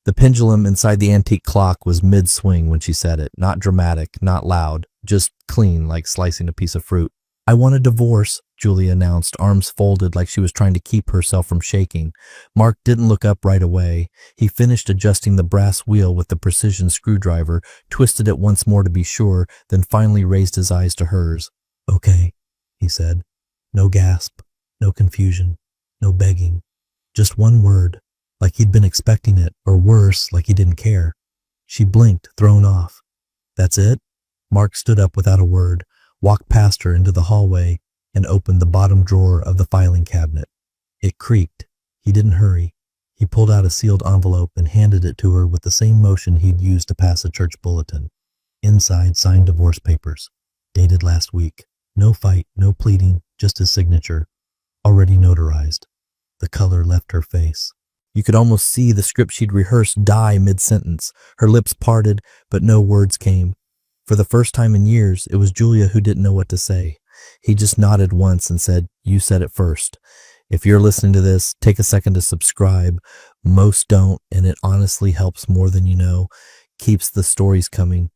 The pendulum inside the antique clock was mid-swing when she said it, not dramatic, not loud, just clean like slicing a piece of fruit. "I want a divorce," Julia announced, arms folded like she was trying to keep herself from shaking. Mark didn't look up right away. He finished adjusting the brass wheel with the precision screwdriver, twisted it once more to be sure, then finally raised his eyes to hers. "Okay," he said. No gasp, no confusion, no begging. Just one word, like he'd been expecting it, or worse, like he didn't care. She blinked, thrown off. "That's it?" Mark stood up without a word, walked past her into the hallway, and opened the bottom drawer of the filing cabinet. It creaked. He didn't hurry. He pulled out a sealed envelope and handed it to her with the same motion he'd used to pass a church bulletin. Inside, signed divorce papers. Dated last week. No fight, no pleading, just his signature. Already notarized. The color left her face. You could almost see the script she'd rehearsed die mid-sentence. Her lips parted, but no words came. For the first time in years, it was Julia who didn't know what to say. He just nodded once and said, "You said it first. If you're listening to this, take a second to subscribe. Most don't, and it honestly helps more than you know. Keeps the stories coming.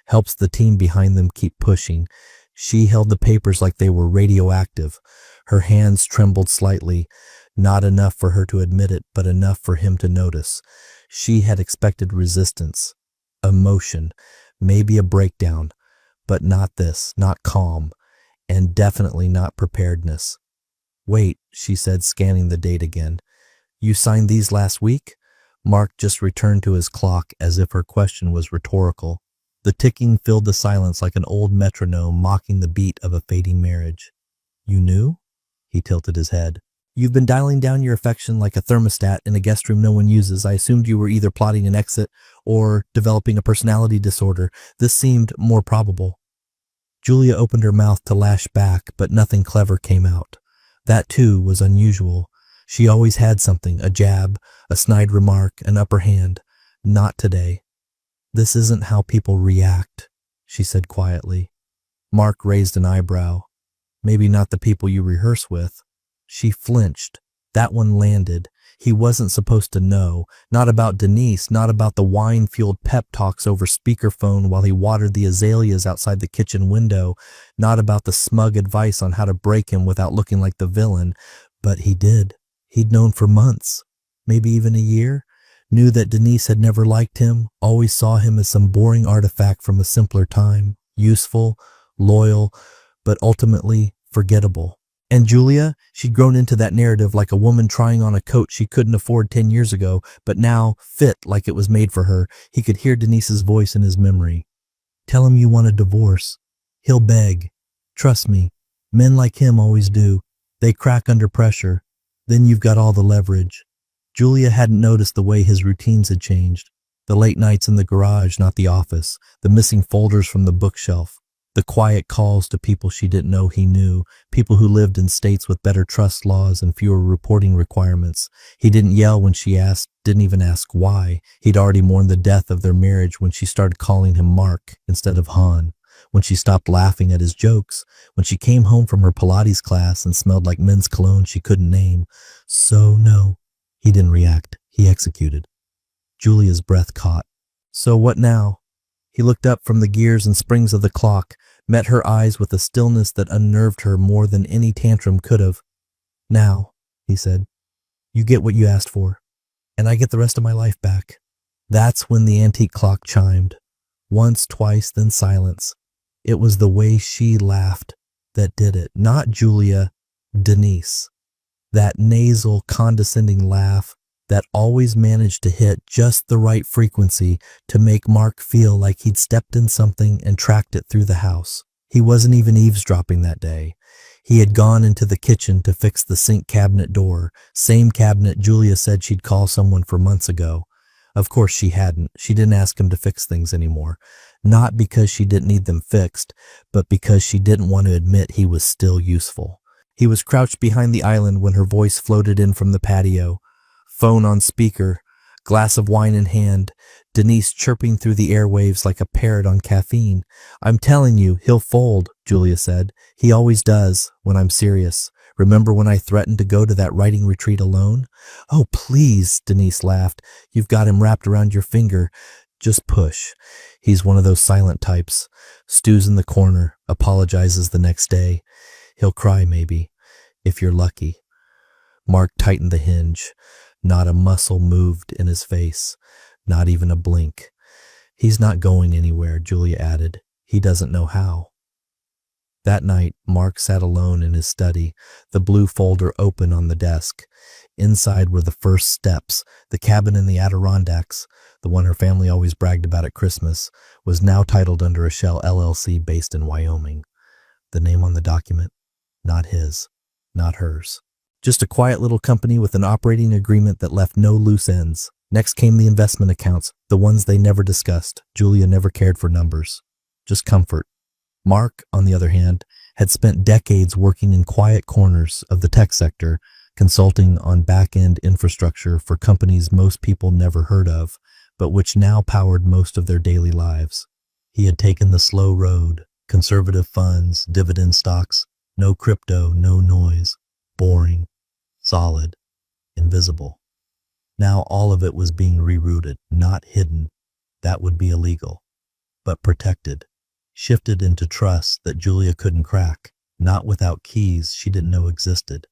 Helps the team behind them keep pushing." She held the papers like they were radioactive. Her hands trembled slightly. Not enough for her to admit it, but enough for him to notice. She had expected resistance, emotion, maybe a breakdown, but not this, not calm, and definitely not preparedness. "Wait," she said, scanning the date again. "You signed these last week?" Mark just returned to his clock as if her question was rhetorical. The ticking filled the silence like an old metronome mocking the beat of a fading marriage. "You knew?" He tilted his head. "You've been dialing down your affection like a thermostat in a guest room no one uses. I assumed you were either plotting an exit or developing a personality disorder. This seemed more probable." Julia opened her mouth to lash back, but nothing clever came out. That, too, was unusual. She always had something, a jab, a snide remark, an upper hand. Not today. "This isn't how people react," she said quietly. Mark raised an eyebrow. "Maybe not the people you rehearse with." She flinched. That one landed. He wasn't supposed to know. Not about Denise, not about the wine-fueled pep talks over speakerphone while he watered the azaleas outside the kitchen window, not about the smug advice on how to break him without looking like the villain. But he did. He'd known for months, maybe even a year. Knew that Denise had never liked him, always saw him as some boring artifact from a simpler time, useful, loyal, but ultimately forgettable. And Julia, she'd grown into that narrative like a woman trying on a coat she couldn't afford 10 years ago, but now fit like it was made for her. He could hear Denise's voice in his memory. "Tell him you want a divorce. He'll beg. Trust me, men like him always do. They crack under pressure. Then you've got all the leverage." Julia hadn't noticed the way his routines had changed. The late nights in the garage, not the office. The missing folders from the bookshelf. The quiet calls to people she didn't know he knew. People who lived in states with better trust laws and fewer reporting requirements. He didn't yell when she asked, didn't even ask why. He'd already mourned the death of their marriage when she started calling him Mark instead of Han. When she stopped laughing at his jokes. When she came home from her Pilates class and smelled like men's cologne she couldn't name. So no. He didn't react. He executed. Julia's breath caught. So what now? He looked up from the gears and springs of the clock, met her eyes with a stillness that unnerved her more than any tantrum could have. "Now," he said, "you get what you asked for, and I get the rest of my life back." That's when the antique clock chimed. Once, twice, then silence. It was the way she laughed that did it, not Julia, Denise. That nasal, condescending laugh that always managed to hit just the right frequency to make Mark feel like he'd stepped in something and tracked it through the house. He wasn't even eavesdropping that day. He had gone into the kitchen to fix the sink cabinet door, same cabinet Julia said she'd call someone for months ago. Of course she hadn't. She didn't ask him to fix things anymore. Not because she didn't need them fixed, but because she didn't want to admit he was still useful. He was crouched behind the island when her voice floated in from the patio. Phone on speaker, glass of wine in hand, Denise chirping through the airwaves like a parrot on caffeine. "I'm telling you, he'll fold," Julia said. "He always does, when I'm serious. Remember when I threatened to go to that writing retreat alone? Oh, please, Denise laughed. You've got him wrapped around your finger. Just push. He's one of those silent types. Stews in the corner, apologizes the next day. He'll cry maybe, if you're lucky. Mark tightened the hinge. Not a muscle moved in his face, not even a blink. He's not going anywhere, Julia added. He doesn't know how. That night, Mark sat alone in his study, the blue folder open on the desk. Inside were the first steps. The cabin in the Adirondacks, the one her family always bragged about at Christmas, was now titled under a Shell LLC based in Wyoming. The name on the document, not his, not hers. Just a quiet little company with an operating agreement that left no loose ends. Next came the investment accounts, the ones they never discussed. Julia never cared for numbers. Just comfort. Mark, on the other hand, had spent decades working in quiet corners of the tech sector, consulting on back-end infrastructure for companies most people never heard of, but which now powered most of their daily lives. He had taken the slow road, conservative funds, dividend stocks, no crypto, no noise, boring, solid, invisible. Now all of it was being rerouted, not hidden. That would be illegal, but protected. Shifted into trusts that Julia couldn't crack, not without keys she didn't know existed.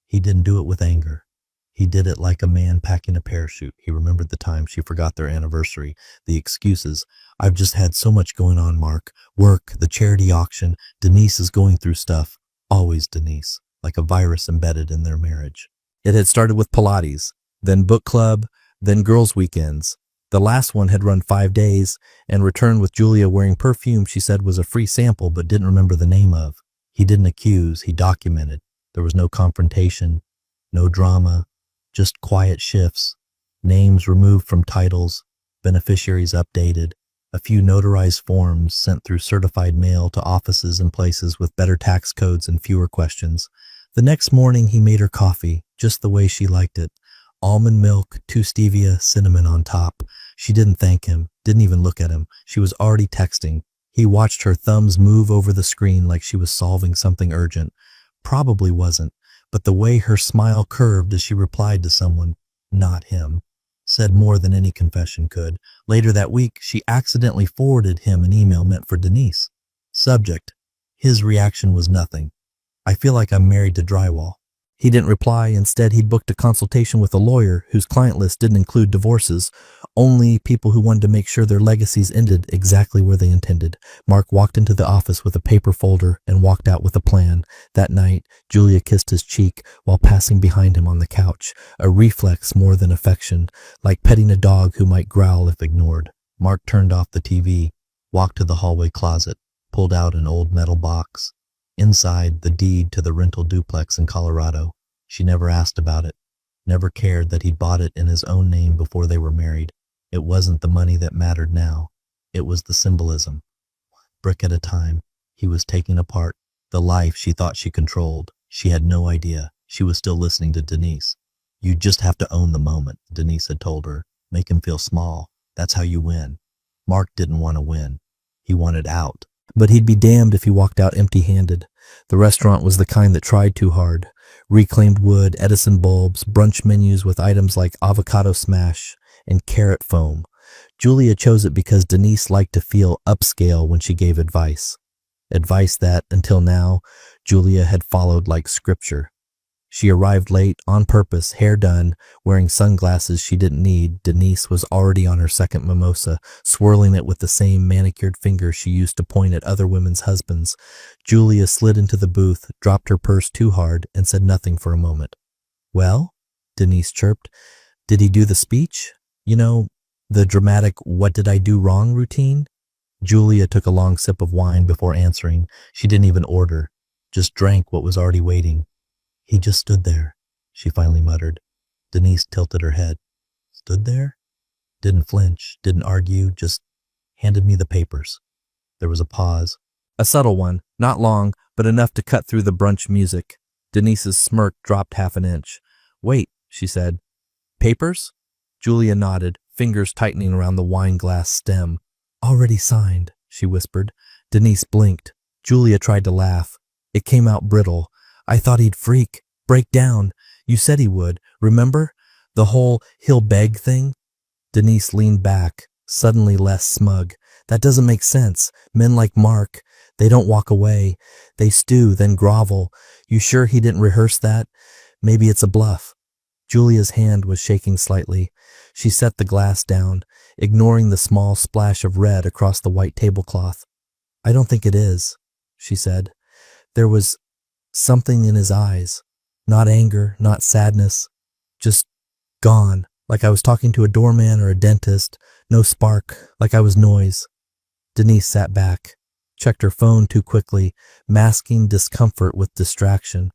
He didn't do it with anger. He did it like a man packing a parachute. He remembered the time she forgot their anniversary, the excuses. I've just had so much going on, Mark. Work, the charity auction, Denise is going through stuff. Always Denise, like a virus embedded in their marriage. It had started with Pilates, then book club, then girls' weekends. The last one had run 5 days and returned with Julia wearing perfume she said was a free sample but didn't remember the name of. He didn't accuse, he documented. There was no confrontation, no drama, just quiet shifts, names removed from titles, beneficiaries updated, a few notarized forms sent through certified mail to offices and places with better tax codes and fewer questions. The next morning he made her coffee, just the way she liked it. Almond milk, 2 stevia, cinnamon on top. She didn't thank him, didn't even look at him. She was already texting. He watched her thumbs move over the screen like she was solving something urgent. Probably wasn't, but the way her smile curved as she replied to someone, not him, said more than any confession could. Later that week, she accidentally forwarded him an email meant for Denise. Subject. His reaction was nothing. I feel like I'm married to drywall. He didn't reply. Instead, he'd booked a consultation with a lawyer whose client list didn't include divorces, only people who wanted to make sure their legacies ended exactly where they intended. Mark walked into the office with a paper folder and walked out with a plan. That night, Julia kissed his cheek while passing behind him on the couch, a reflex more than affection, like petting a dog who might growl if ignored. Mark turned off the TV, walked to the hallway closet, pulled out an old metal box. Inside, the deed to the rental duplex in Colorado. She never asked about it, never cared that he'd bought it in his own name before they were married. It wasn't the money that mattered now. It was the symbolism. Brick at a time, he was taking apart the life she thought she controlled. She had no idea. She was still listening to Denise. You just have to own the moment, Denise had told her. Make him feel small. That's how you win. Mark didn't want to win. He wanted out. But he'd be damned if he walked out empty-handed. The restaurant was the kind that tried too hard. Reclaimed wood, Edison bulbs, brunch menus with items like avocado smash and carrot foam. Julia chose it because Denise liked to feel upscale when she gave advice. Advice that, until now, Julia had followed like scripture. She arrived late, on purpose, hair done, wearing sunglasses she didn't need. Denise was already on her second mimosa, swirling it with the same manicured finger she used to point at other women's husbands. Julia slid into the booth, dropped her purse too hard, and said nothing for a moment. Well, Denise chirped, did he do the speech? You know, the dramatic what did I do wrong routine? Julia took a long sip of wine before answering. She didn't even order, just drank what was already waiting. He just stood there, she finally muttered. Denise tilted her head. Stood there? Didn't flinch, didn't argue, just handed me the papers. There was a pause. A subtle one, not long, but enough to cut through the brunch music. Denise's smirk dropped half an inch. Wait, she said. Papers? Julia nodded, fingers tightening around the wine glass stem. Already signed, she whispered. Denise blinked. Julia tried to laugh. It came out brittle. I thought he'd freak, break down. You said he would, remember? The whole he'll beg thing? Denise leaned back, suddenly less smug. That doesn't make sense. Men like Mark, they don't walk away. They stew, then grovel. You sure he didn't rehearse that? Maybe it's a bluff. Julia's hand was shaking slightly. She set the glass down, ignoring the small splash of red across the white tablecloth. I don't think it is, she said. There was something in his eyes. Not anger, not sadness. Just gone, like I was talking to a doorman or a dentist. No spark, like I was noise. Denise sat back, checked her phone too quickly, masking discomfort with distraction.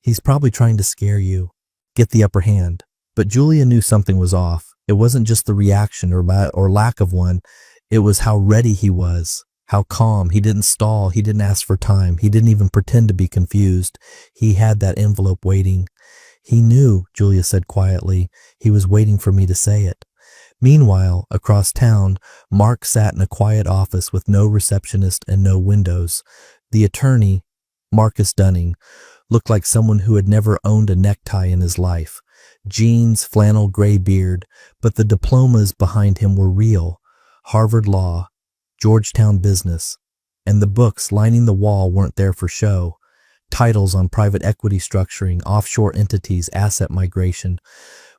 He's probably trying to scare you, get the upper hand. But Julia knew something was off. It wasn't just the reaction or lack of one. It was how ready he was, how calm. He didn't stall. He didn't ask for time. He didn't even pretend to be confused. He had that envelope waiting. He knew, Julia said quietly. He was waiting for me to say it. Meanwhile, across town, Mark sat in a quiet office with no receptionist and no windows. The attorney, Marcus Dunning, looked like someone who had never owned a necktie in his life. Jeans, flannel, gray beard, but the diplomas behind him were real. Harvard Law, Georgetown Business, and the books lining the wall weren't there for show. Titles on private equity structuring, offshore entities, asset migration.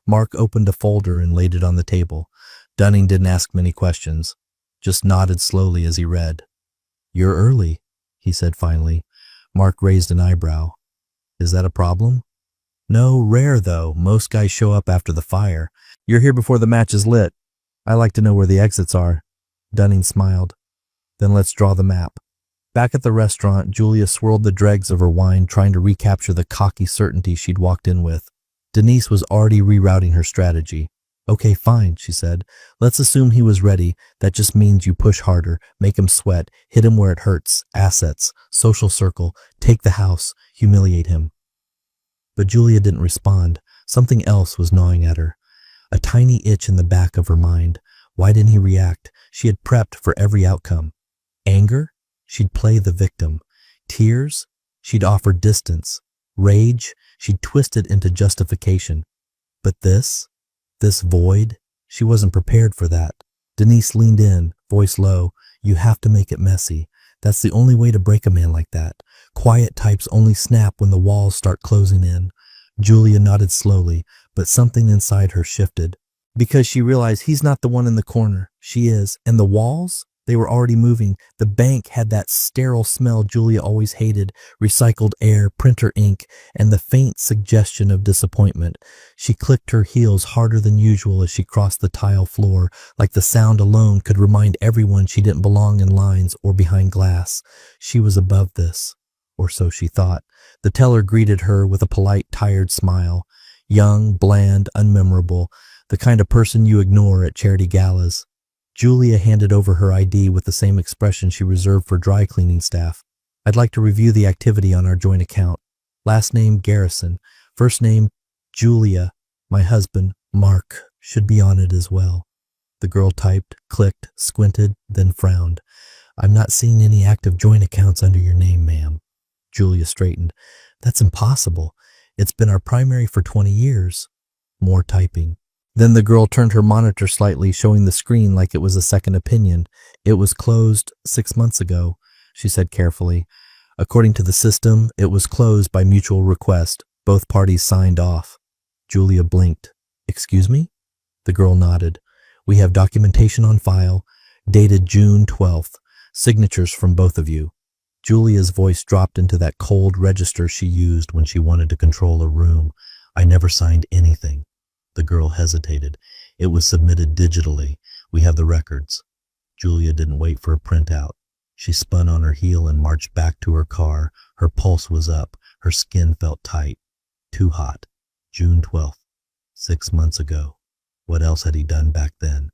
Mark opened a folder and laid it on the table. Dunning didn't ask many questions, just nodded slowly as he read. You're early, he said finally. Mark raised an eyebrow. Is that a problem? No, rare though. Most guys show up after the fire. You're here before the match is lit. I like to know where the exits are. Dunning smiled. Then let's draw the map. Back at the restaurant, Julia swirled the dregs of her wine, trying to recapture the cocky certainty she'd walked in with. Denise was already rerouting her strategy. Okay, fine, she said. Let's assume he was ready. That just means you push harder, make him sweat, hit him where it hurts, assets, social circle, take the house, humiliate him. But Julia didn't respond. Something else was gnawing at her. A tiny itch in the back of her mind. Why didn't he react? She had prepped for every outcome. Anger? She'd play the victim. Tears? She'd offer distance. Rage? She'd twist it into justification. But this void? She wasn't prepared for that. Denise leaned in, voice low. You have to make it messy. That's the only way to break a man like that. Quiet types only snap when the walls start closing in. Julia nodded slowly, but something inside her shifted. Because she realized he's not the one in the corner. She is. And the walls? They were already moving. The bank had that sterile smell Julia always hated, recycled air, printer ink, and the faint suggestion of disappointment. She clicked her heels harder than usual as she crossed the tile floor, like the sound alone could remind everyone she didn't belong in lines or behind glass. She was above this, or so she thought. The teller greeted her with a polite, tired smile. Young, bland, unmemorable, the kind of person you ignore at charity galas. Julia handed over her ID with the same expression she reserved for dry cleaning staff. I'd like to review the activity on our joint account. Last name Garrison. First name Julia. My husband, Mark, should be on it as well. The girl typed, clicked, squinted, then frowned. I'm not seeing any active joint accounts under your name, ma'am. Julia straightened. That's impossible. It's been our primary for 20 years. More typing. Then the girl turned her monitor slightly, showing the screen like it was a second opinion. It was closed 6 months ago, she said carefully. According to the system, it was closed by mutual request. Both parties signed off. Julia blinked. Excuse me? The girl nodded. We have documentation on file, dated June 12th. Signatures from both of you. Julia's voice dropped into that cold register she used when she wanted to control a room. I never signed anything. The girl hesitated. It was submitted digitally. We have the records. Julia didn't wait for a printout. She spun on her heel and marched back to her car. Her pulse was up. Her skin felt tight. Too hot. June 12th. 6 months ago. What else had he done back then?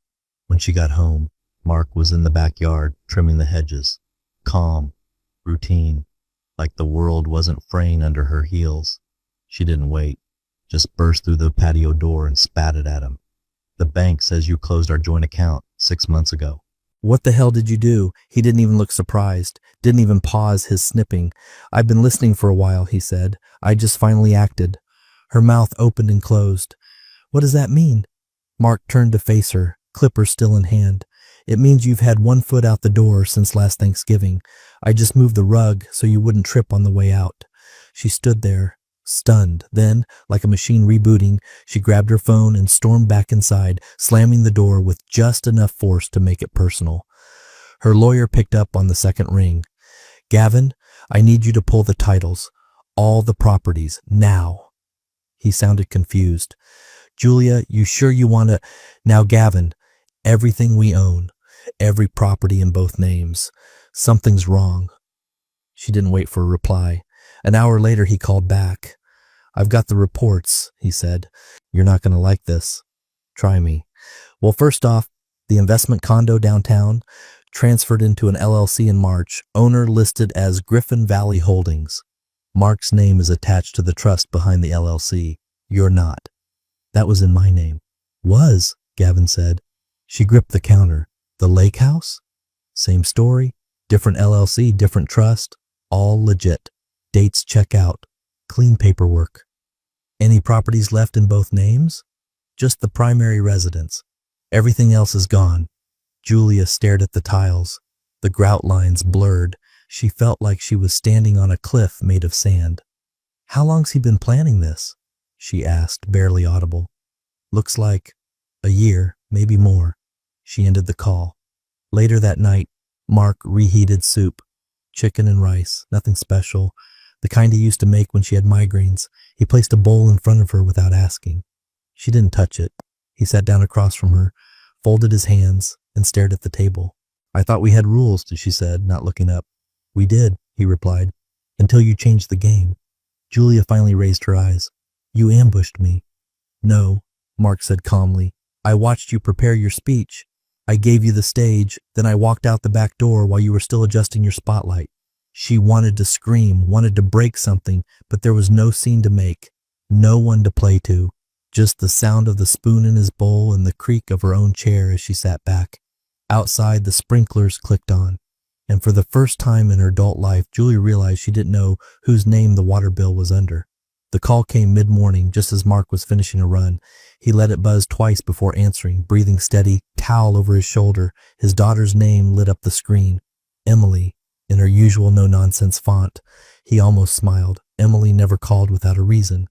When she got home, Mark was in the backyard, trimming the hedges. Calm. Routine. Like the world wasn't fraying under her heels. She didn't wait. Just burst through the patio door and spat it at him. The bank says you closed our joint account 6 months ago. What the hell did you do? He didn't even look surprised. Didn't even pause his snipping. I've been listening for a while, he said. I just finally acted. Her mouth opened and closed. What does that mean? Mark turned to face her, clipper still in hand. It means you've had one foot out the door since last Thanksgiving. I just moved the rug so you wouldn't trip on the way out. She stood there, stunned. Then, like a machine rebooting, she grabbed her phone and stormed back inside, slamming the door with just enough force to make it personal. Her lawyer picked up on the second ring. Gavin, I need you to pull the titles. All the properties, now. He sounded confused. Julia, you sure you want to? Now, Gavin, everything we own, every property in both names. Something's wrong. She didn't wait for a reply. An hour later, he called back. I've got the reports, he said. You're not going to like this. Try me. Well, first off, the investment condo downtown transferred into an LLC in March, owner listed as Griffin Valley Holdings. Mark's name is attached to the trust behind the LLC. You're not. That was in my name. Was, Gavin said. She gripped the counter. The lake house? Same story. Different LLC, different trust. All legit. Dates check out. Clean paperwork. Any properties left in both names? Just the primary residence. Everything else is gone. Julia stared at the tiles. The grout lines blurred. She felt like she was standing on a cliff made of sand. How long's he been planning this? She asked, barely audible. Looks like a year, maybe more. She ended the call. Later that night, Mark reheated soup. Chicken and rice, nothing special. The kind he used to make when she had migraines. He placed a bowl in front of her without asking. She didn't touch it. He sat down across from her, folded his hands, and stared at the table. I thought we had rules, she said, not looking up. We did, he replied, until you changed the game. Julia finally raised her eyes. You ambushed me. No, Mark said calmly. I watched you prepare your speech. I gave you the stage, then I walked out the back door while you were still adjusting your spotlight. She wanted to scream, wanted to break something, but there was no scene to make, no one to play to, just the sound of the spoon in his bowl and the creak of her own chair as she sat back. Outside, the sprinklers clicked on, and for the first time in her adult life, Julia realized she didn't know whose name the water bill was under. The call came mid-morning, just as Mark was finishing a run. He let it buzz twice before answering, breathing steady, towel over his shoulder. His daughter's name lit up the screen. Emily, in her usual no-nonsense font. He almost smiled. Emily never called without a reason.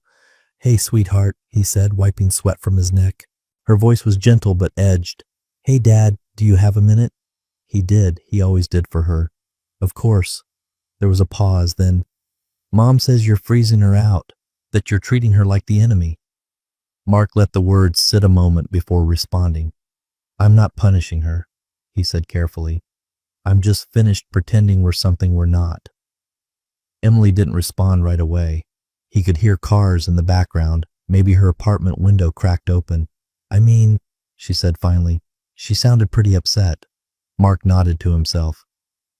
Hey, sweetheart, he said, wiping sweat from his neck. Her voice was gentle but edged. Hey, Dad, do you have a minute? He did. He always did for her. Of course. There was a pause, then, Mom says you're freezing her out, that you're treating her like the enemy. Mark let the words sit a moment before responding. I'm not punishing her, he said carefully. I'm just finished pretending we're something we're not. Emily didn't respond right away. He could hear cars in the background, maybe her apartment window cracked open. I mean, she said finally, she sounded pretty upset. Mark nodded to himself.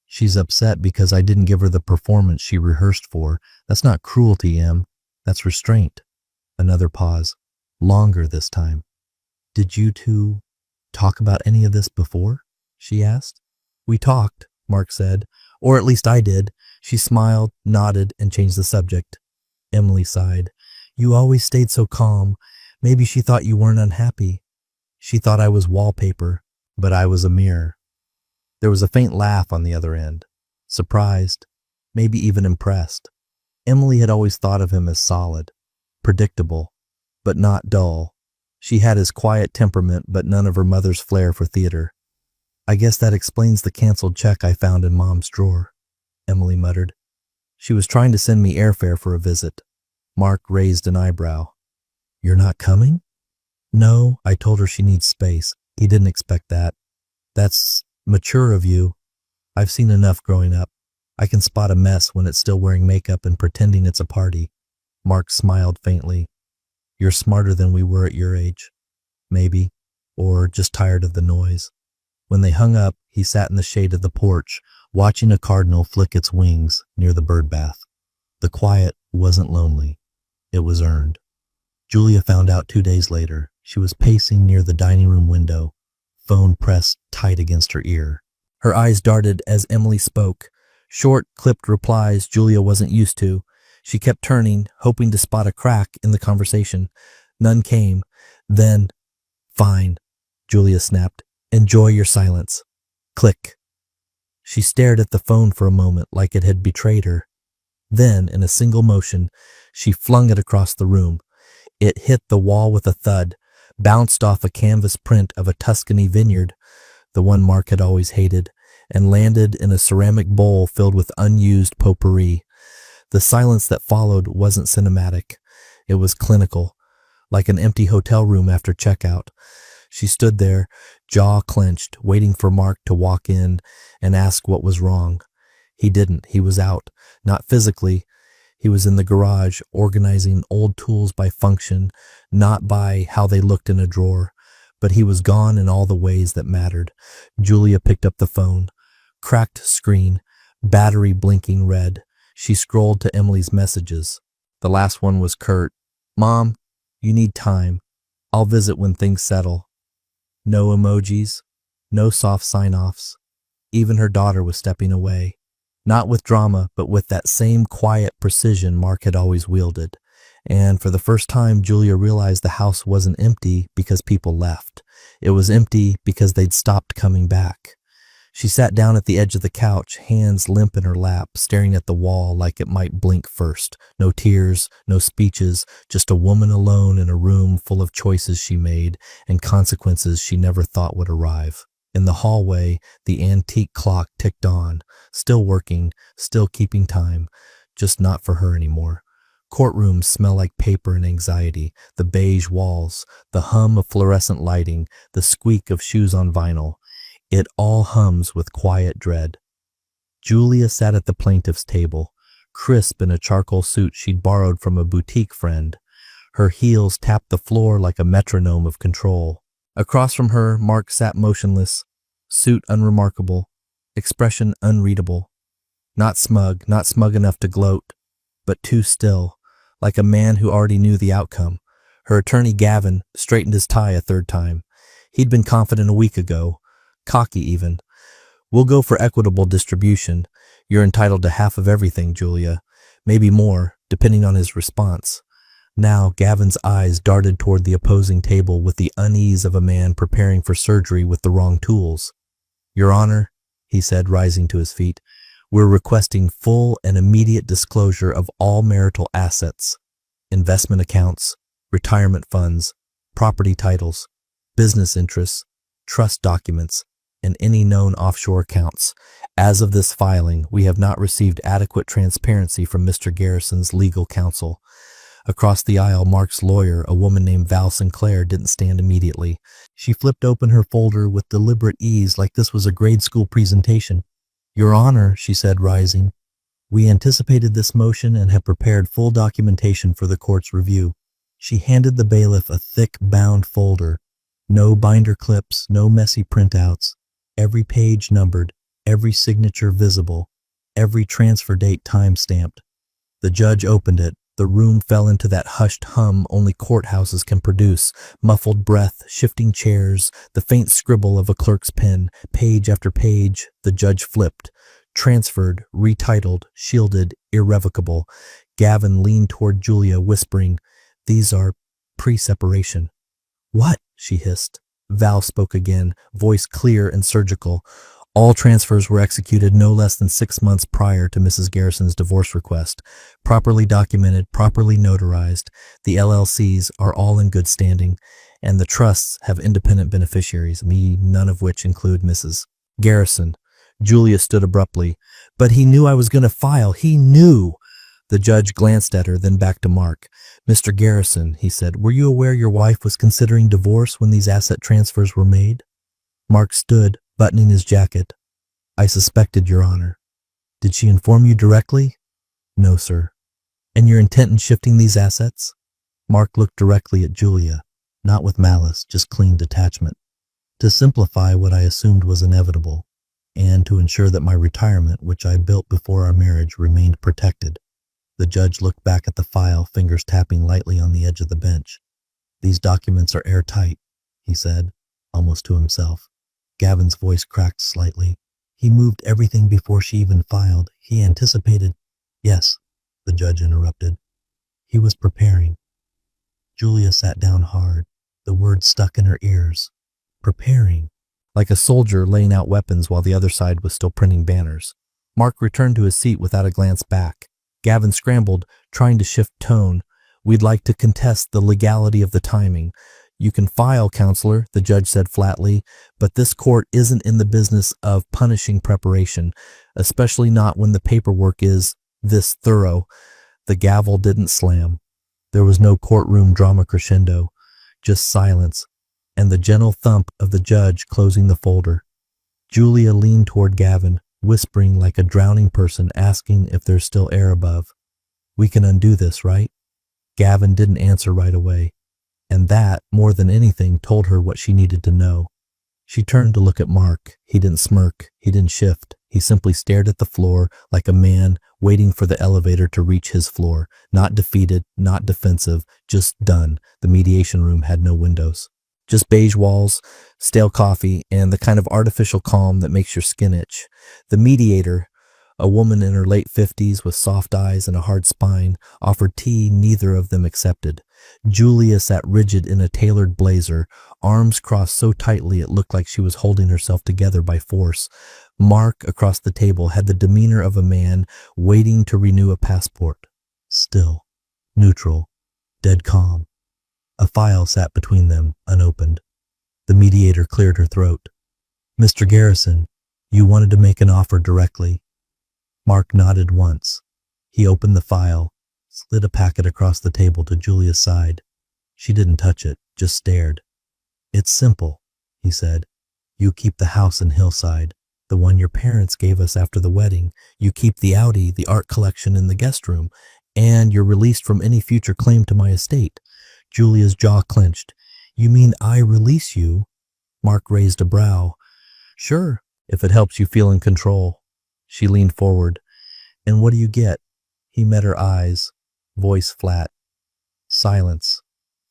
She's upset because I didn't give her the performance she rehearsed for. That's not cruelty, Em. That's restraint. Another pause. Longer this time. Did you two talk about any of this before? She asked. We talked, Mark said. Or at least I did. She smiled, nodded, and changed the subject. Emily sighed. You always stayed so calm. Maybe she thought you weren't unhappy. She thought I was wallpaper, but I was a mirror. There was a faint laugh on the other end. Surprised, maybe even impressed. Emily had always thought of him as solid, predictable, but not dull. She had his quiet temperament, but none of her mother's flair for theater. I guess that explains the canceled check I found in Mom's drawer, Emily muttered. She was trying to send me airfare for a visit. Mark raised an eyebrow. You're not coming? No, I told her she needs space. He didn't expect that. That's mature of you. I've seen enough growing up. I can spot a mess when it's still wearing makeup and pretending it's a party. Mark smiled faintly. You're smarter than we were at your age. Maybe. Or just tired of the noise. When they hung up, he sat in the shade of the porch, watching a cardinal flick its wings near the bird bath. The quiet wasn't lonely. It was earned. Julia found out 2 days later. She was pacing near the dining room window, phone pressed tight against her ear. Her eyes darted as Emily spoke. Short, clipped replies Julia wasn't used to. She kept turning, hoping to spot a crack in the conversation. None came. Then, "Fine," Julia snapped. "Enjoy your silence." Click. She stared at the phone for a moment like it had betrayed her. Then, in a single motion, she flung it across the room. It hit the wall with a thud, bounced off a canvas print of a Tuscany vineyard, the one Mark had always hated, and landed in a ceramic bowl filled with unused potpourri. The silence that followed wasn't cinematic. It was clinical, like an empty hotel room after checkout. She stood there, jaw clenched, waiting for Mark to walk in and ask what was wrong. He didn't. He was out. Not physically. He was in the garage, organizing old tools by function, not by how they looked in a drawer. But he was gone in all the ways that mattered. Julia picked up the phone. Cracked screen, battery blinking red. She scrolled to Emily's messages. The last one was curt. "Mom, you need time. I'll visit when things settle." No emojis, no soft sign-offs. Even her daughter was stepping away. Not with drama, but with that same quiet precision Mark had always wielded. And for the first time, Julia realized the house wasn't empty because people left. It was empty because they'd stopped coming back. She sat down at the edge of the couch, hands limp in her lap, staring at the wall like it might blink first. No tears, no speeches, just a woman alone in a room full of choices she made and consequences she never thought would arrive. In the hallway, the antique clock ticked on, still working, still keeping time, just not for her anymore. Courtrooms smell like paper and anxiety, the beige walls, the hum of fluorescent lighting, the squeak of shoes on vinyl. It all hums with quiet dread. Julia sat at the plaintiff's table, crisp in a charcoal suit she'd borrowed from a boutique friend. Her heels tapped the floor like a metronome of control. Across from her, Mark sat motionless, suit unremarkable, expression unreadable. Not smug enough to gloat, but too still, like a man who already knew the outcome. Her attorney, Gavin, straightened his tie a third time. He'd been confident a week ago. Cocky even. "We'll go for equitable distribution. You're entitled to half of everything, Julia. Maybe more, depending on his response." Now Gavin's eyes darted toward the opposing table with the unease of a man preparing for surgery with the wrong tools. "Your Honor," he said, rising to his feet, "we're requesting full and immediate disclosure of all marital assets, investment accounts, retirement funds, property titles, business interests, trust documents, and any known offshore accounts. As of this filing, we have not received adequate transparency from Mr. Garrison's legal counsel." Across the aisle, Mark's lawyer, a woman named Val Sinclair, didn't stand immediately. She flipped open her folder with deliberate ease like this was a grade school presentation. "Your Honor," she said, rising, "we anticipated this motion and have prepared full documentation for the court's review." She handed the bailiff a thick, bound folder. No binder clips, no messy printouts. Every page numbered, every signature visible, every transfer date time-stamped. The judge opened it. The room fell into that hushed hum only courthouses can produce. Muffled breath, shifting chairs, the faint scribble of a clerk's pen. Page after page, the judge flipped. Transferred, retitled, shielded, irrevocable. Gavin leaned toward Julia, whispering, "These are pre-separation." "What?" she hissed. Val spoke again, voice clear and surgical. "All transfers were executed no less than 6 months prior to Mrs. Garrison's divorce request. Properly documented, properly notarized. The LLCs are all in good standing, and the trusts have independent beneficiaries, none of which include Mrs. Garrison." Julia stood abruptly. "But he knew I was going to file. He knew." The judge glanced at her, then back to Mark. "Mr. Garrison," he said, "were you aware your wife was considering divorce when these asset transfers were made?" Mark stood, buttoning his jacket. "I suspected, Your Honor." "Did she inform you directly?" "No, sir." "And your intent in shifting these assets?" Mark looked directly at Julia, not with malice, just clean detachment. "To simplify what I assumed was inevitable, and to ensure that my retirement, which I built before our marriage, remained protected." The judge looked back at the file, fingers tapping lightly on the edge of the bench. "These documents are airtight," he said, almost to himself. Gavin's voice cracked slightly. He moved everything before she even filed. He anticipated. Yes, the judge interrupted. He was preparing. Julia sat down hard. The words stuck in her ears. Preparing. Like a soldier laying out weapons while the other side was still printing banners. Mark returned to his seat without a glance back. Gavin scrambled, trying to shift tone. We'd like to contest the legality of the timing. You can file, counselor, the judge said flatly, but this court isn't in the business of punishing preparation, especially not when the paperwork is this thorough. The gavel didn't slam. There was no courtroom drama crescendo, just silence, and the gentle thump of the judge closing the folder. Julia leaned toward Gavin, whispering like a drowning person asking if there's still air above. We can undo this, right? Gavin didn't answer right away, and that, more than anything, told her what she needed to know. She turned to look at Mark. He didn't smirk. He didn't shift. He simply stared at the floor like a man waiting for the elevator to reach his floor. Not defeated, not defensive, just done. The mediation room had no windows. Just beige walls, stale coffee, and the kind of artificial calm that makes your skin itch. The mediator, a woman in her late 50s with soft eyes and a hard spine, offered tea neither of them accepted. Julia sat rigid in a tailored blazer, arms crossed so tightly it looked like she was holding herself together by force. Mark, across the table, had the demeanor of a man waiting to renew a passport. Still, neutral, dead calm. A file sat between them, unopened. The mediator cleared her throat. Mr. Garrison, you wanted to make an offer directly. Mark nodded once. He opened the file, slid a packet across the table to Julia's side. She didn't touch it, just stared. It's simple, he said. You keep the house in Hillside, the one your parents gave us after the wedding. You keep the Audi, the art collection in the guest room, and you're released from any future claim to my estate. Julia's jaw clenched. You mean I release you? Mark raised a brow. Sure, if it helps you feel in control. She leaned forward. And what do you get? He met her eyes, voice flat. Silence.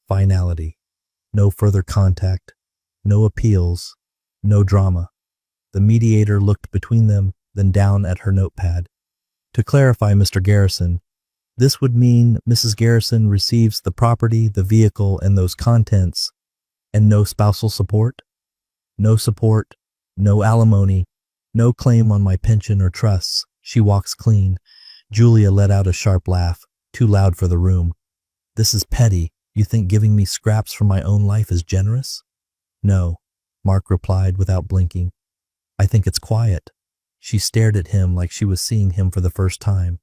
Finality. No further contact. No appeals. No drama. The mediator looked between them, then down at her notepad. To clarify, Mr. Garrison, this would mean Mrs. Garrison receives the property, the vehicle, and those contents, and no spousal support? No support, no alimony, no claim on my pension or trusts. She walks clean. Julia let out a sharp laugh, too loud for the room. This is petty. You think giving me scraps from my own life is generous? No, Mark replied without blinking. I think it's quiet. She stared at him like she was seeing him for the first time.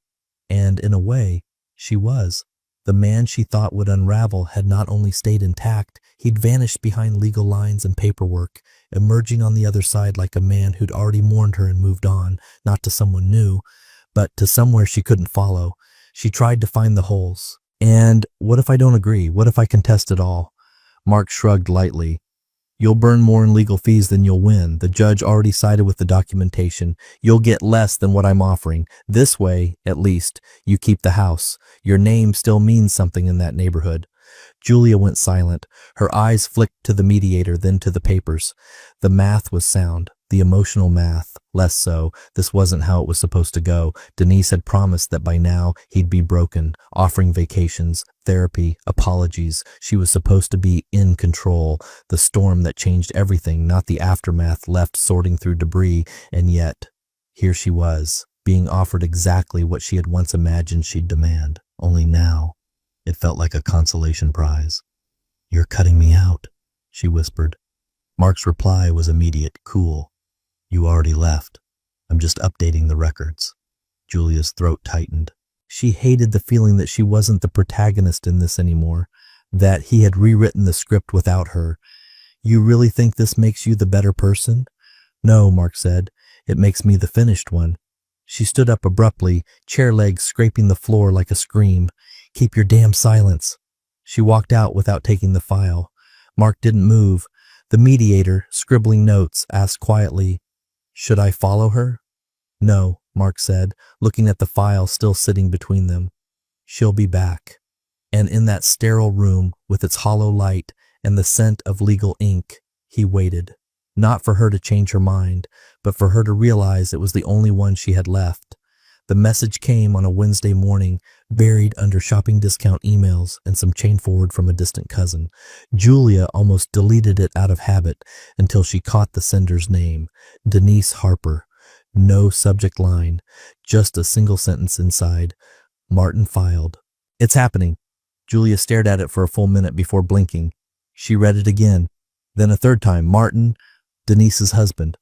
And in a way, she was. The man she thought would unravel had not only stayed intact, he'd vanished behind legal lines and paperwork, emerging on the other side like a man who'd already mourned her and moved on, not to someone new, but to somewhere she couldn't follow. She tried to find the holes. And what if I don't agree? What if I contest it all? Mark shrugged lightly. You'll burn more in legal fees than you'll win. The judge already sided with the documentation. You'll get less than what I'm offering. This way, at least, you keep the house. Your name still means something in that neighborhood. Julia went silent. Her eyes flicked to the mediator, then to the papers. The math was sound. The emotional math, less so. This wasn't how it was supposed to go. Denise had promised that by now he'd be broken, offering vacations, therapy, apologies. She was supposed to be in control, the storm that changed everything, not the aftermath left sorting through debris. And yet, here she was, being offered exactly what she had once imagined she'd demand. Only now, it felt like a consolation prize. You're cutting me out, she whispered. Mark's reply was immediate, cool. You already left. I'm just updating the records. Julia's throat tightened. She hated the feeling that she wasn't the protagonist in this anymore, that he had rewritten the script without her. You really think this makes you the better person? No, Mark said. It makes me the finished one. She stood up abruptly, chair legs scraping the floor like a scream. Keep your damn silence. She walked out without taking the file. Mark didn't move. The mediator, scribbling notes, asked quietly, Should I follow her? No, Mark said, looking at the file still sitting between them. She'll be back. And in that sterile room, with its hollow light and the scent of legal ink, he waited. Not for her to change her mind, but for her to realize it was the only one she had left. The message came on a Wednesday morning, buried under shopping discount emails and some chain forward from a distant cousin. Julia almost deleted it out of habit until she caught the sender's name, Denise Harper. No subject line, just a single sentence inside. Martin filed. It's happening. Julia stared at it for a full minute before blinking. She read it again, then a third time. Martin, Denise's husband,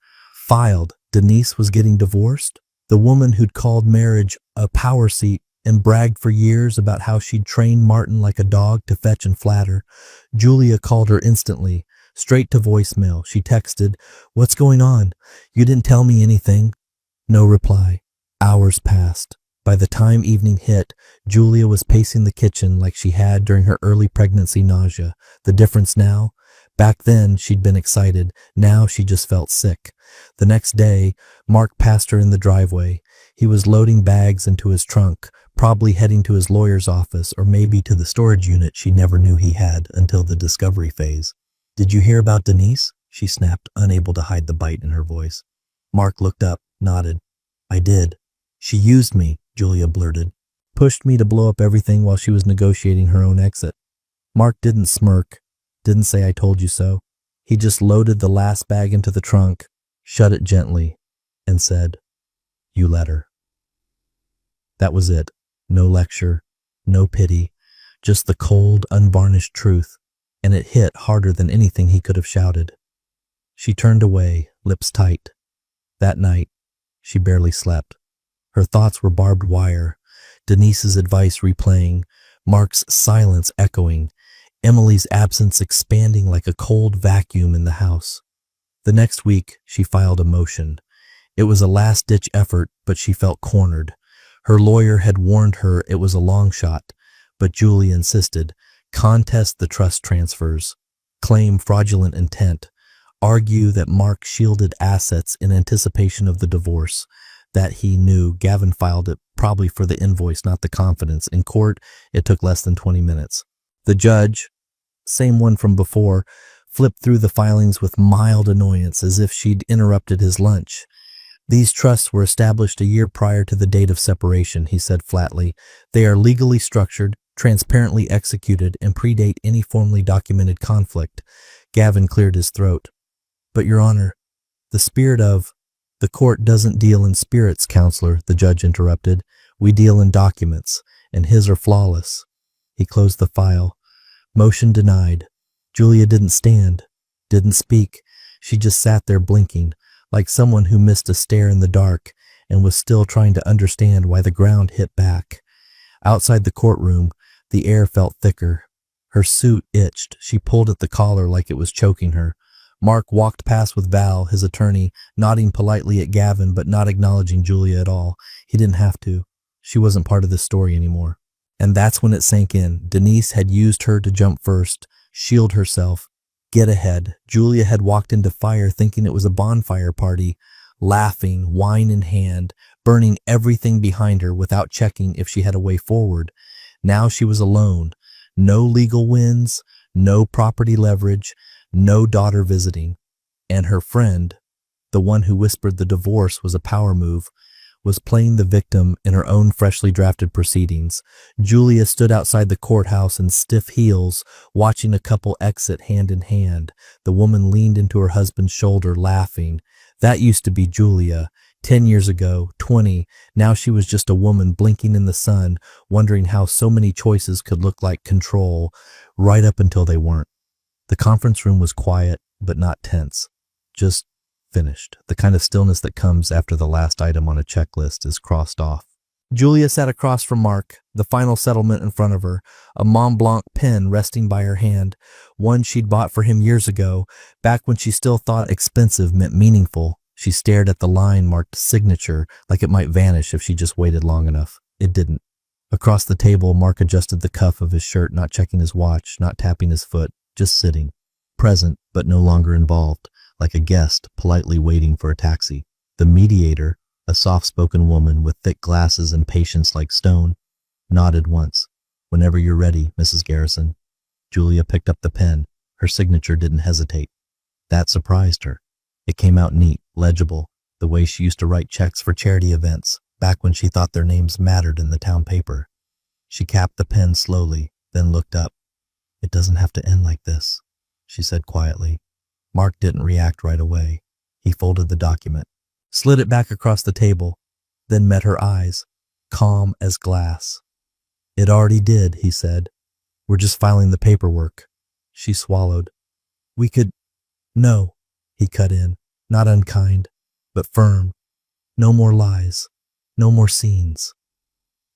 filed. Denise was getting divorced? The woman who'd called marriage a power seat and bragged for years about how she'd trained Martin like a dog to fetch and flatter. Julia called her instantly, straight to voicemail. She texted, "What's going on? You didn't tell me anything." No reply. Hours passed. By the time evening hit, Julia was pacing the kitchen like she had during her early pregnancy nausea. The difference now? Back then, she'd been excited. Now she just felt sick. The next day, Mark passed her in the driveway. He was loading bags into his trunk, probably heading to his lawyer's office or maybe to the storage unit she never knew he had until the discovery phase. "Did you hear about Denise?" she snapped, unable to hide the bite in her voice. Mark looked up, nodded. "I did. She used me," Julia blurted. "Pushed me to blow up everything while she was negotiating her own exit." Mark didn't smirk, didn't say "I told you so." He just loaded the last bag into the trunk, shut it gently, and said, "You let her." That was it. No lecture, no pity, just the cold, unvarnished truth, and it hit harder than anything he could have shouted. She turned away, lips tight. That night, she barely slept. Her thoughts were barbed wire, Denise's advice replaying, Mark's silence echoing, Emily's absence expanding like a cold vacuum in the house. The next week, she filed a motion. It was a last-ditch effort, but she felt cornered. Her lawyer had warned her it was a long shot, but Julia insisted. Contest the trust transfers, claim fraudulent intent, argue that Mark shielded assets in anticipation of the divorce, that he knew. Gavin filed it, probably for the invoice, not the confidence. In court, it took less than 20 minutes. The judge, same one from before, flipped through the filings with mild annoyance, as if she'd interrupted his lunch. "These trusts were established a year prior to the date of separation," he said flatly. "They are legally structured, transparently executed, and predate any formally documented conflict." Gavin cleared his throat. "But, Your Honor, the spirit of—" "The court doesn't deal in spirits, counselor," the judge interrupted. "We deal in documents, and his are flawless." He closed the file. Motion denied. Julia didn't stand, didn't speak. She just sat there blinking, like someone who missed a stare in the dark and was still trying to understand why the ground hit back. Outside the courtroom, the air felt thicker. Her suit itched. She pulled at the collar like it was choking her. Mark walked past with Val, his attorney, nodding politely at Gavin but not acknowledging Julia at all. He didn't have to. She wasn't part of this story anymore. And that's when it sank in. Denise had used her to jump first, shield herself, get ahead. Julia had walked into fire thinking it was a bonfire party, laughing, wine in hand, burning everything behind her without checking if she had a way forward. Now she was alone. No legal wins, no property leverage, no daughter visiting. And her friend, the one who whispered the divorce was a power move, was playing the victim in her own freshly drafted proceedings. Julia stood outside the courthouse in stiff heels, watching a couple exit hand in hand. The woman leaned into her husband's shoulder, laughing. That used to be Julia. 10 years ago, 20, now she was just a woman blinking in the sun, wondering how so many choices could look like control, right up until they weren't. The conference room was quiet, but not tense. Just finished. The kind of stillness that comes after the last item on a checklist is crossed off. Julia sat across from Mark, the final settlement in front of her, a Mont Blanc pen resting by her hand, one she'd bought for him years ago, back when she still thought expensive meant meaningful. She stared at the line marked signature, like it might vanish if she just waited long enough. It didn't. Across the table, Mark adjusted the cuff of his shirt, not checking his watch, not tapping his foot, just sitting. Present, but no longer involved, like a guest politely waiting for a taxi. The mediator, a soft-spoken woman with thick glasses and patience like stone, nodded once. "Whenever you're ready, Mrs. Garrison." Julia picked up the pen. Her signature didn't hesitate. That surprised her. It came out neat, legible, the way she used to write checks for charity events, back when she thought their names mattered in the town paper. She capped the pen slowly, then looked up. "It doesn't have to end like this," she said quietly. Mark didn't react right away. He folded the document, slid it back across the table, then met her eyes, calm as glass. "It already did," he said. "We're just filing the paperwork." She swallowed. "We could—" "No," he cut in, not unkind, but firm. "No more lies. No more scenes."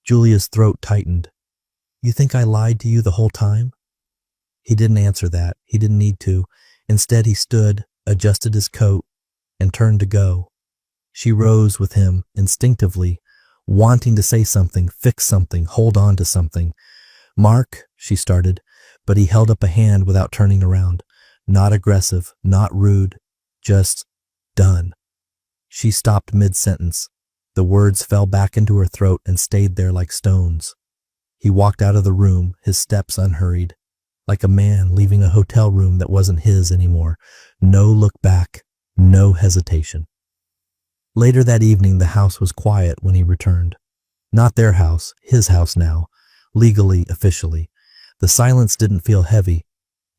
Julia's throat tightened. "You think I lied to you the whole time?" He didn't answer that. He didn't need to. Instead, he stood, adjusted his coat, and turned to go. She rose with him, instinctively, wanting to say something, fix something, hold on to something. "Mark," she started, but he held up a hand without turning around. Not aggressive, not rude, just done. She stopped mid-sentence. The words fell back into her throat and stayed there like stones. He walked out of the room, his steps unhurried, like a man leaving a hotel room that wasn't his anymore. No look back, no hesitation. Later that evening, the house was quiet when he returned. Not their house, his house now, legally, officially. The silence didn't feel heavy.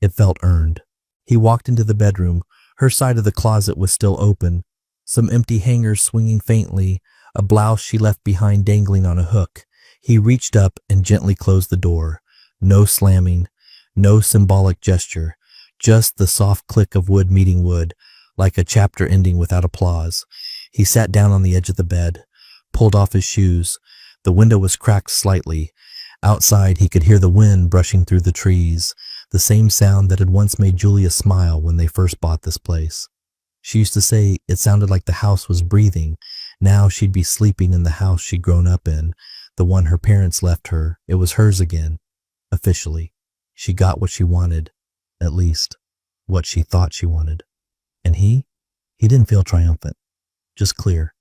It felt earned. He walked into the bedroom. Her side of the closet was still open, some empty hangers swinging faintly, a blouse she left behind dangling on a hook. He reached up and gently closed the door. No slamming, no symbolic gesture, just the soft click of wood meeting wood, like a chapter ending without applause. He sat down on the edge of the bed, pulled off his shoes. The window was cracked slightly. Outside, he could hear the wind brushing through the trees, the same sound that had once made Julia smile when they first bought this place. She used to say it sounded like the house was breathing. Now she'd be sleeping in the house she'd grown up in, the one her parents left her. It was hers again, officially. She got what she wanted, at least, what she thought she wanted. And he didn't feel triumphant, just clear.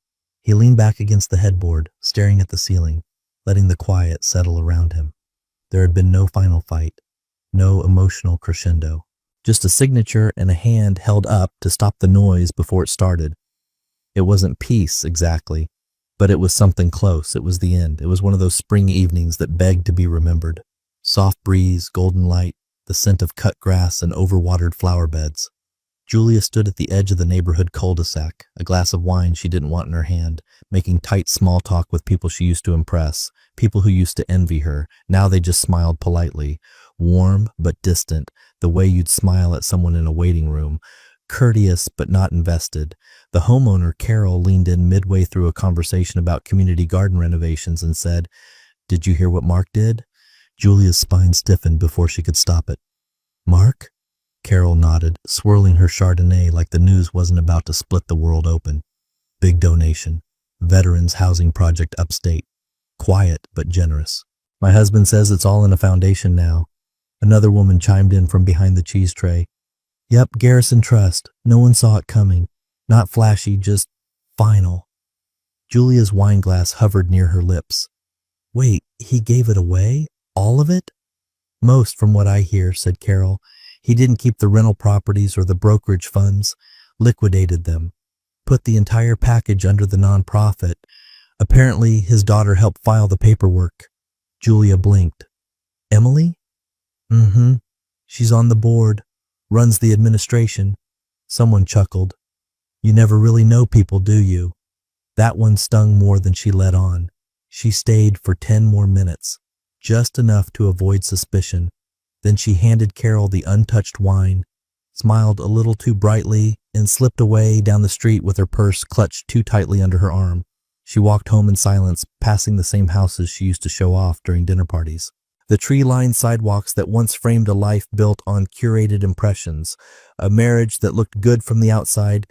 He leaned back against the headboard, staring at the ceiling, letting the quiet settle around him. There had been no final fight, no emotional crescendo, just a signature and a hand held up to stop the noise before it started. It wasn't peace, exactly, but it was something close. It was the end. It was one of those spring evenings that begged to be remembered. Soft breeze, golden light, the scent of cut grass and overwatered flower beds. Julia stood at the edge of the neighborhood cul-de-sac, a glass of wine she didn't want in her hand, making tight small talk with people she used to impress, people who used to envy her. Now they just smiled politely, warm but distant, the way you'd smile at someone in a waiting room, courteous but not invested. The homeowner, Carol, leaned in midway through a conversation about community garden renovations and said, "Did you hear what Mark did?" Julia's spine stiffened before she could stop it. "Mark?" Carol nodded, swirling her Chardonnay like the news wasn't about to split the world open. "Big donation. Veterans Housing Project upstate. Quiet but generous. My husband says it's all in a foundation now." Another woman chimed in from behind the cheese tray. "Yep, Garrison Trust. No one saw it coming. Not flashy, just final." Julia's wine glass hovered near her lips. "Wait, he gave it away? All of it?" "Most, from what I hear," said Carol. "He didn't keep the rental properties or the brokerage funds, liquidated them, put the entire package under the nonprofit. Apparently, his daughter helped file the paperwork." Julia blinked. "Emily?" "Mm-hmm. She's on the board, runs the administration." Someone chuckled. "You never really know people, do you?" That one stung more than she let on. She stayed for 10 more minutes, just enough to avoid suspicion. Then she handed Carol the untouched wine, smiled a little too brightly, and slipped away down the street with her purse clutched too tightly under her arm. She walked home in silence, passing the same houses she used to show off during dinner parties. The tree-lined sidewalks that once framed a life built on curated impressions, a marriage that looked good from the outside,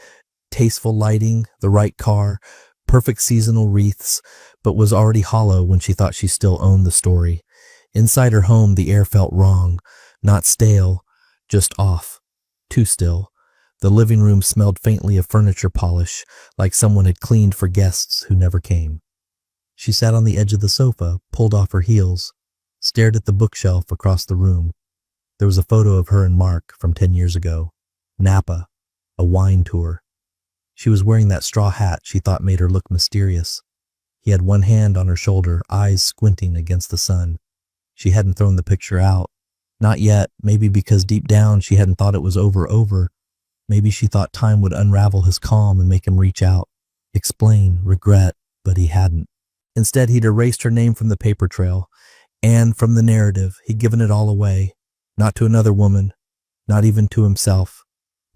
tasteful lighting, the right car, perfect seasonal wreaths, but was already hollow when she thought she still owned the story. Inside her home, the air felt wrong, not stale, just off, too still. The living room smelled faintly of furniture polish, like someone had cleaned for guests who never came. She sat on the edge of the sofa, pulled off her heels, stared at the bookshelf across the room. There was a photo of her and Mark from 10 years ago. Napa, a wine tour. She was wearing that straw hat she thought made her look mysterious. He had one hand on her shoulder, eyes squinting against the sun. She hadn't thrown the picture out. Not yet, maybe because deep down she hadn't thought it was over. Maybe she thought time would unravel his calm and make him reach out, explain, regret, but he hadn't. Instead, he'd erased her name from the paper trail, and from the narrative, he'd given it all away, not to another woman, not even to himself,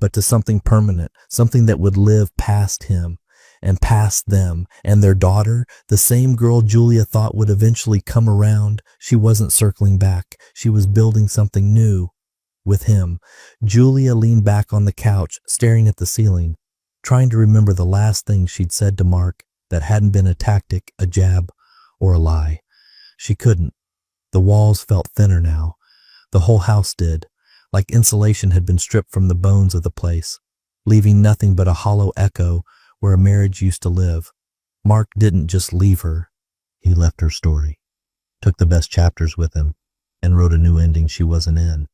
but to something permanent, something that would live past him and past them and their daughter, the same girl Julia thought would eventually come around. She wasn't circling back. She was building something new with him. Julia leaned back on the couch, staring at the ceiling, trying to remember the last thing she'd said to Mark that hadn't been a tactic, a jab, or a lie. She couldn't. The walls felt thinner now. The whole house did, like insulation had been stripped from the bones of the place, leaving nothing but a hollow echo where a marriage used to live. Mark didn't just leave her. He left her story, took the best chapters with him, and wrote a new ending she wasn't in.